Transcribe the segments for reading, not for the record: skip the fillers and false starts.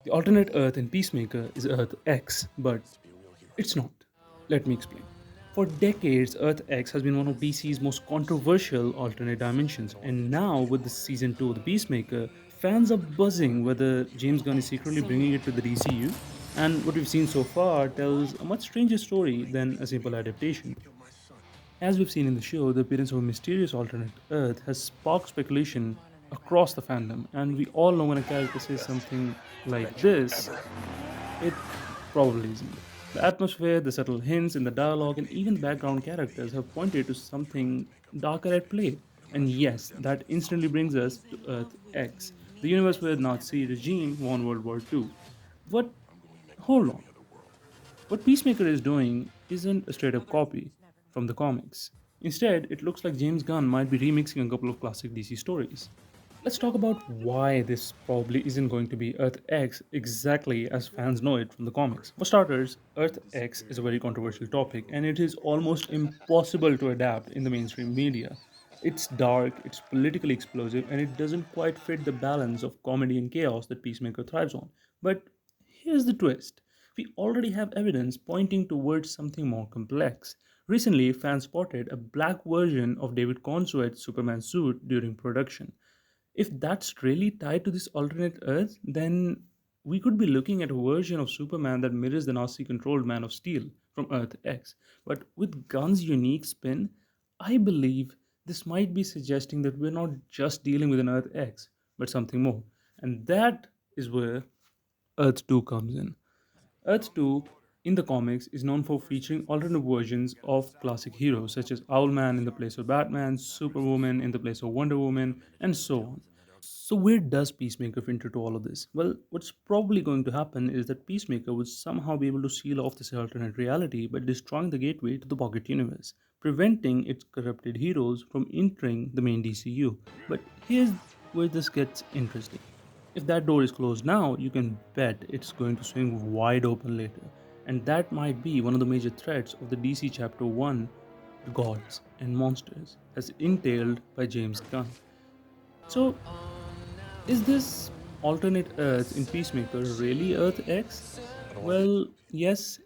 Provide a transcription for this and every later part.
The alternate Earth in Peacemaker is Earth X, but it's not. Let me explain. For decades, Earth X has been one of DC's most controversial alternate dimensions, and now with the season 2 of The Peacemaker, fans are buzzing whether James Gunn is secretly bringing it to the DCU. And what we've seen so far tells a much stranger story than a simple adaptation. As we've seen in the show, the appearance of a mysterious alternate Earth has sparked speculation across the fandom, and we all know when a character says something like this, it probably isn't. The atmosphere, the subtle hints in the dialogue, and even the background characters have pointed to something darker at play. And yes, that instantly brings us to Earth X, the universe where the Nazi regime won World War II. What? Hold on. What Peacemaker is doing isn't a straight up copy from the comics. Instead, it looks like James Gunn might be remixing a couple of classic DC stories. Let's talk about why this probably isn't going to be Earth X exactly as fans know it from the comics. For starters, Earth X is a very controversial topic and it is almost impossible to adapt in the mainstream media. It's dark, it's politically explosive, and it doesn't quite fit the balance of comedy and chaos that Peacemaker thrives on. But here's the twist: we already have evidence pointing towards something more complex. Recently, fans spotted a black version of David Cornswell's Superman suit during production. If that's really tied to this alternate Earth, then we could be looking at a version of Superman that mirrors the Nazi controlled Man of Steel from Earth X. But with Gunn's unique spin, I believe this might be suggesting that we're not just dealing with an Earth X, but something more. And that is where Earth 2 comes in. Earth 2 in the comics is known for featuring alternate versions of classic heroes such as Owlman in the place of Batman, Superwoman in the place of Wonder Woman, and so on. So, where does Peacemaker fit into all of this? Well, what's probably going to happen is that Peacemaker would somehow be able to seal off this alternate reality by destroying the gateway to the Pocket Universe, preventing its corrupted heroes from entering the main DCU. But here's where this gets interesting. If that door is closed now, you can bet it's going to swing wide open later. And that might be one of the major threats of the DC Chapter 1, Gods and Monsters, as entailed by James Gunn. So, is this alternate Earth in Peacemaker really Earth X? Well, yes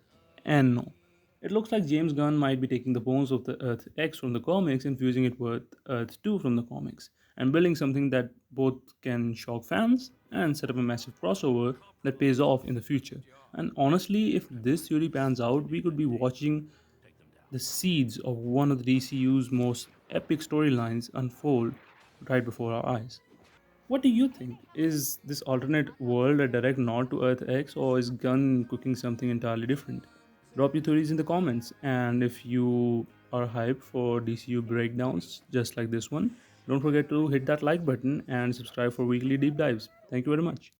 and no. It looks like James Gunn might be taking the bones of the Earth X from the comics and fusing it with Earth 2 from the comics, and building something that both can shock fans and set up a massive crossover that pays off in the future. And honestly, if this theory pans out, we could be watching the seeds of one of the DCU's most epic storylines unfold right before our eyes. What do you think? Is this alternate world a direct nod to Earth X, or is Gunn cooking something entirely different? Drop your theories in the comments, and if you are hyped for DCU breakdowns just like this one, don't forget to hit that like button and subscribe for weekly deep dives. Thank you very much.